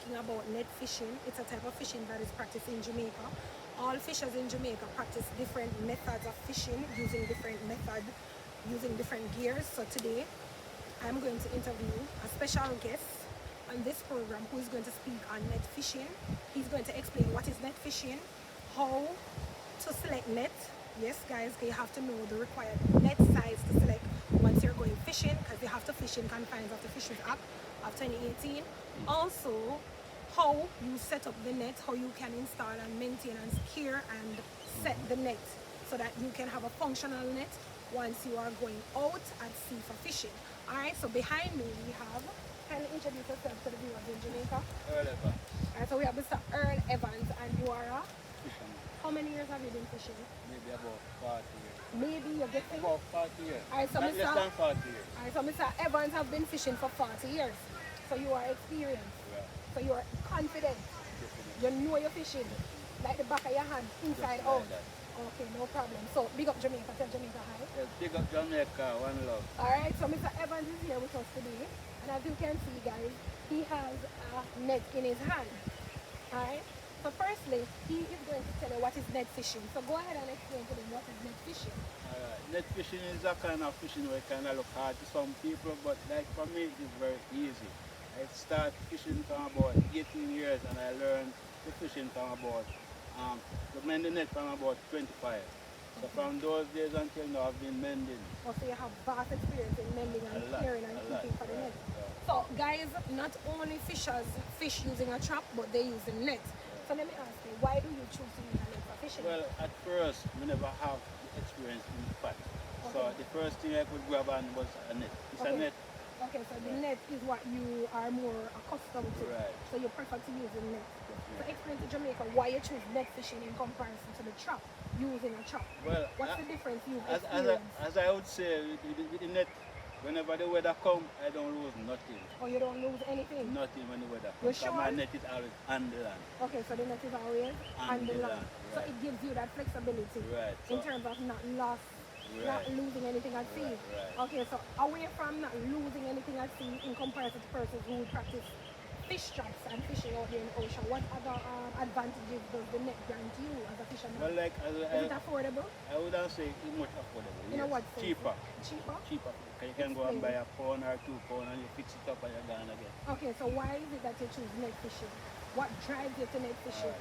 speaking about net fishing. It's a type of fishing that is practiced in Jamaica. All fishers in Jamaica practice different methods of fishing using different gears. So today I'm going to interview a special guest on this program who is going to speak on net fishing. He's going to explain what is net fishing, how to select net. Yes, guys, you have to know the required net size to select once you're going fishing, because you have to fish in confines of the Fisheries Act of 2018. Also, how you set up the net, how you can install and maintain and secure and set the net so that you can have a functional net once you are going out at sea for fishing. Alright, so behind me we have, can you introduce yourself to the viewers in Jamaica? Earl Evans. Alright, so we have Mr. Earl Evans, and you are a, Fisherman. how many years have you been fishing? Maybe about 40 years. Maybe you're getting About 40 years. Alright, so Not less than 40 years. Alright, so Mr. Evans have been fishing for 40 years. So you are experienced. Right. So you are confident. Definitely. You know you're fishing. Like the back of your hand, inside Just out. like that. Okay, no problem. So big up Jamaica, tell Jamaica hi. Yes, big up Jamaica, one love. Alright, so Mr. Evans is here with us today. And as you can see, guys, he has a net in his hand. Alright? So firstly, he is going to tell you what is net fishing. So go ahead and explain to them what is net fishing. Alright. Net fishing is a kind of fishing where it kind of look hard to some people, but like for me, it is very easy. I started fishing from about 18 years and I learned the fishing from about, to mend the net from about 25. So from those days until now, I've been mending. Also, you have vast experience in mending and A lot, clearing and a lot, keeping for the right, net. right. So guys, not only fishers fish using a trap, but they use a net. So let me ask you, why do you choose to use a net for fishing? Well, at first, we never have the experience in fat. So Okay. the first thing I could grab on was a net. It's a Okay. net. Okay, so the net is what you are more accustomed to. Right. So you prefer to use a net. So Yeah. explain to Jamaica why you choose net fishing in comparison to the trap, using a trap. Well, What's the difference you've as experienced? I would say, with the net, whenever the weather comes, I don't lose nothing. Or you don't lose anything? Nothing when the weather You're comes. sure? My net is always on the land. Okay, so the net is always On on the the land. land, So right. it gives you that flexibility Right. in So- terms of not not Right. losing anything at sea. Right, right. Okay, so away from not losing anything at sea in comparison to persons who would practice fish traps and fishing out here in the ocean, what other advantages does the net grant you as a fisherman? Well, like, Is it affordable? I wouldn't say it's much affordable. You know yes. what? sense? Cheaper. Cheaper? Cheaper. You can go and buy a pound or 2 pounds and you fix it up and you're gone again. Okay, so why is it that you choose net fishing? What drives you to net fishing?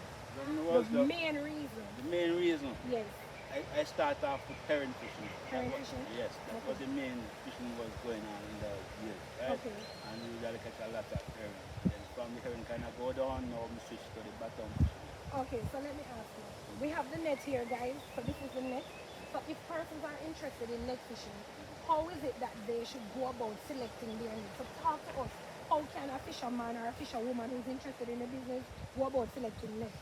The Main reason. main reason. Yes. I start off with herring fishing. Herring That was- fishing? Yes, that Okay. was the main fishing was going on in the years, right? Okay. And we usually catch a lot of herring. Then from the herring kind of go down, now we switch to the bottom fishing. Okay, so let me ask you. We have the net here, guys. So this is the net. So if persons are interested in net fishing, how is it that they should go about selecting their net? So talk to us. How can a fisherman or a fisherwoman who's interested in the business go about selecting net?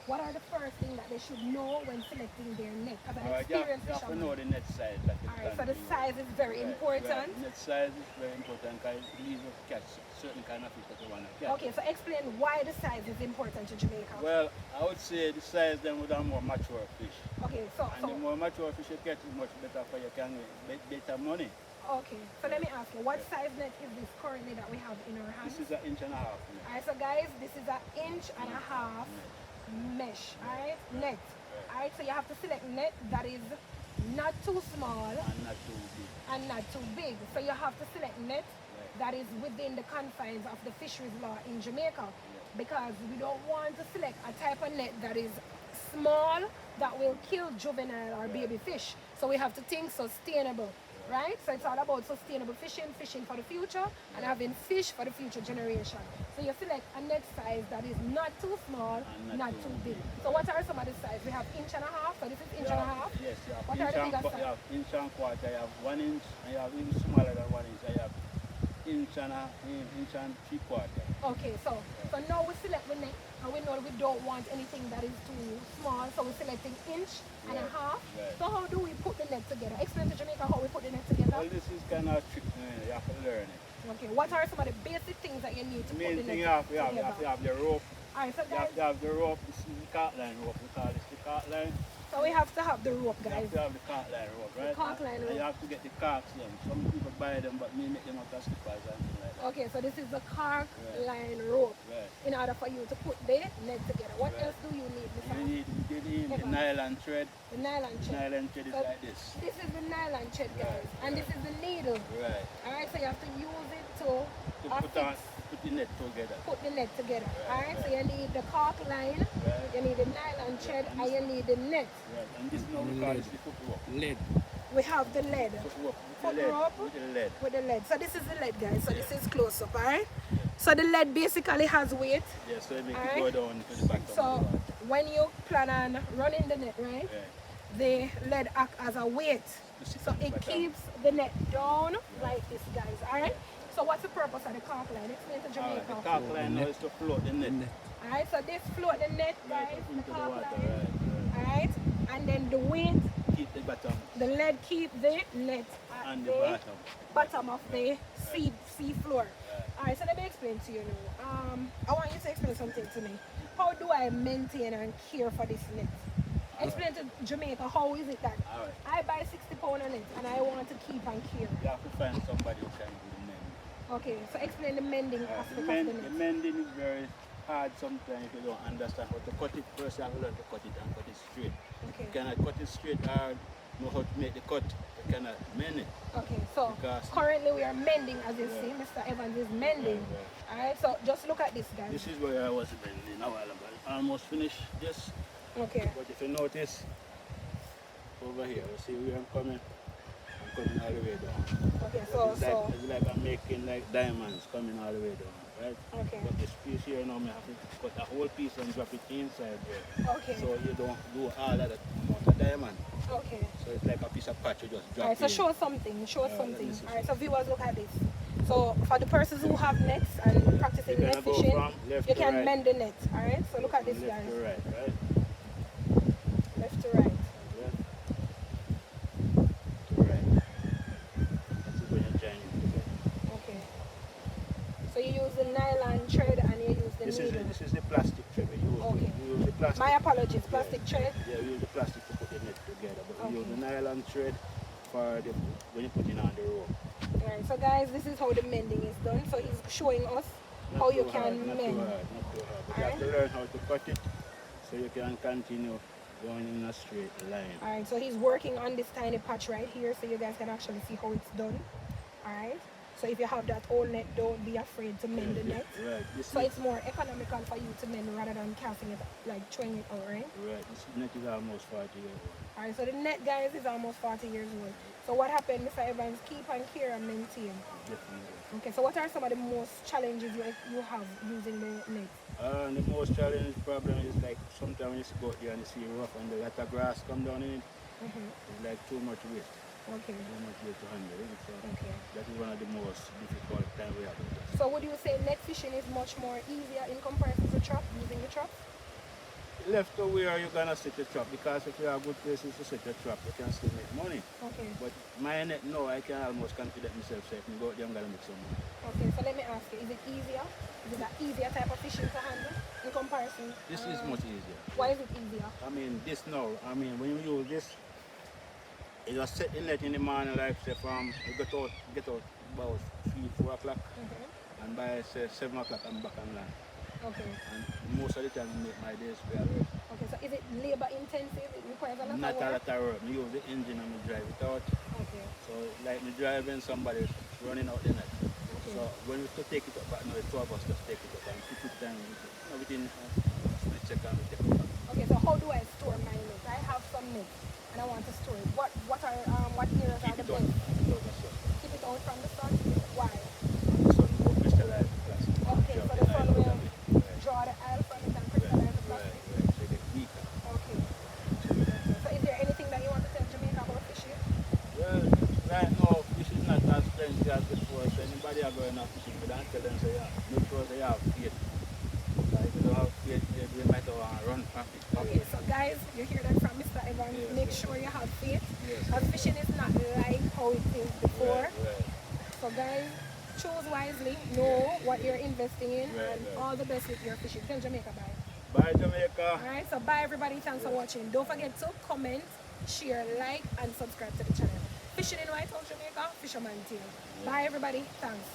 What are the first things that they should know when selecting their net? As an Alright, experienced you have to fisherman. know the net size that you Alright, plan so the to use. size is very Right, important. right. Net size is very important because it leaves us catch certain kind of fish that you want to catch. Okay, so explain why the size is important to Jamaica. Well, I would say the size then would have more mature fish. Okay, so, And the more mature fish you catch, the much better for you can get better money. okay, so let me ask you, what size net is this currently that we have in our hands? This is an inch and a half. Alright, so guys, this is an inch and a half mesh, alright, net. Alright, so you have to select net that is not too small And not too big. and not too big. So you have to select net that is within the confines of the fisheries law in Jamaica, because we don't want to select a type of net that is small that will kill juvenile or baby fish. So we have to think sustainable, right? So it's all about sustainable fishing, fishing for the future, and having fish for the future generation. So you select a net size that is not too small, And not too big. So what are some of the size? We have inch and a half, so this is inch and a half. Yes, you have What inch are the and biggest you have inch and quarter, you have 1 inch, and you have even smaller than 1 inch, you have inch and 3/4. Okay, so now we select the net, and we know we don't want anything that is too small, so we're selecting inch and a Right, half. right. So how do we put the net together? Explain to Jamaica how we put the net together. Well, this is kind of tricky, you have to learn it. Okay, what are some of the basic things that you need to The put main the thing net you have the rope. Alright, so You have guys, to have the rope, this is the cart line rope, we call this the cart line. so we have to have the rope, You guys. have to have the cart line rope, right? cart line And rope. you have to get the carts them. Some people buy them, but me make them out of slippers and things like that. Okay, so this is the cork Right. line rope. Right. In all order for you to put the net together. What Right. else do you need, You Mr. need the Evan? nylon thread. The nylon The thread. nylon thread is So like this. this is the nylon thread, guys, Right, and right. this is the needle. Right. Alright, so you have to use it to To put the net together. put the net together. Right, Alright, so right. you need the cork line, Right. you need the nylon thread, and and you need the net. Right. And this now we call this the footwork. Lead. We have the lead Footwork Foot with the lead. rope. With the lead. with the lead. So this is the lead, guys. So this is close up, alright? So the lead basically has weight. Yeah, so it make Alright. it go down to the bottom. So of the water. when you plan on running the net, right, Right. the lead act as a weight. To sit So on the it bottom. keeps the net down like this, guys. Alright? So what's the purpose of the cork line? Explain to Alright, Jamaica. the cork line now is to float the net. Alright, so this float the net, Right guys, up the into the cork water. line. Right. Alright? And then the weight, Keep the bottom the lead keep the net at and the the bottom. bottom of the sea floor. Alright, so let me explain to you now. I want you to explain something to me. How do I maintain and care for this net? Explain to Jamaica, how is it that Alright. I buy 60 pound on it and I want to keep and care? You have to find somebody who can do the mending. Okay, so explain the mending aspect The, of mend, the the net. mending is very hard sometimes if you don't understand how to cut it. First you have to learn to cut it and cut it straight. Okay, You cannot cut it straight or know how to make the cut. You cannot mend it. okay, so Because currently we are mending, as you see, Mr. Evans is mending. Right, Alright, so just look at this, guys. this is where I was mending a while ago. I almost finished this, Okay, but if you notice over here, you see where I'm coming all the way down. okay, It's like I'm making like diamonds coming all the way down, right? okay, But this piece here now, I have to cut a whole piece and drop it inside there. okay, So you don't do all of that amount of diamond. okay. So it's like a piece of patch you just drop Alright, so in. show something, show us Alright, something. let me see Alright, so viewers, look at this. So for the persons who have nets and practicing You're net gonna go fishing, from left you to can right. mend the net. Alright, so look at this, Left guys. to right, right? Left to right. Left to right. That's it when you're joining together. Okay. So you use the nylon thread and you use the needle. This is the plastic thread we use. Okay. We use the plastic. My apologies, plastic thread. Yeah, we use the plastic to put the net together, but we use Okay. the nylon thread for the when you put it on the rope. Alright, so guys, this is how the mending is done. So he's showing us how you too can hard, not mend. too hard, not too hard. But you have to learn how to cut it so you can continue going in a straight line. Alright, so he's working on this tiny patch right here so you guys can actually see how it's done. Alright, so if you have that old net, don't be afraid to mend the net. Right. This So net, it's more economical for you to mend rather than casting it, like throwing it out, right? right. This net is almost 40 years old. Alright, so the net, guys, is almost 40 years old. So what happened, Mr. Evans? Keep and care and maintain. Definitely. Okay, so what are some of the most challenges you have using the net? The most challenging problem is like sometimes when you go out there and you see rough and the lot of grass come down in it, it's like too much weight. Okay, Too much weight to handle it. So okay. that is one of the most difficult time we have with this. So would you say net fishing is much more easier in comparison to trap, using the trap? Left to where you're gonna set the trap, because if you have good places to set the trap, you can still make money. Okay, But my net now, I can almost confident myself, so if I go out there, I'm gonna make some money. okay. So let me ask you, is it easier? Is it an easier type of fishing to handle in comparison? This is much easier. Why is it easier? I mean, this now, I mean, when you use this, you just set the net in the morning, like say from, you get out about 3, 4 o'clock, and by say 7 o'clock, I'm back on land. Okay, And most of the time, I make my days well. okay. So is it labor intensive? It requires a lot Not of a work? lot of work. I use the engine and I drive it out. Okay, So, like me driving, somebody running out the net. okay. So, when we to take it up, back now, the 2 of us just take it up and keep it down. Within split second, we take it back. Okay, so how do I store my net? I have some net and I want to store it. What areas are Keep the it out, best? keep it out the sun. Keep it out from the sun? Why? The sun will crystallize the plastic. Okay, so Drop the the sun oil will out of it. draw the oil from it and Right, crystallize the right, plastic. right. So they weaker. Okay. So is there anything that you want to tell Jamaica about fishing? Well, right now, this is not as plenty as before. So anybody are going out fishing, we don't tell them, say, yeah, make sure they have faith. If you don't have faith, they might run profit. Okay, so guys, you hear that from Mr. Evans. Yes, Make yes. sure you have faith. Yes. Because fishing is not like how it is before. Right, right. So guys, choose wisely, know what you're investing in, Right, and right. all the best with your fishing. Tell Jamaica bye. Bye, Jamaica. Alright, so bye everybody, thanks for watching. Don't forget to comment, share, like, and subscribe to the channel. Fishing in Whitehall, Jamaica, Fisherman Tale. Bye everybody, thanks.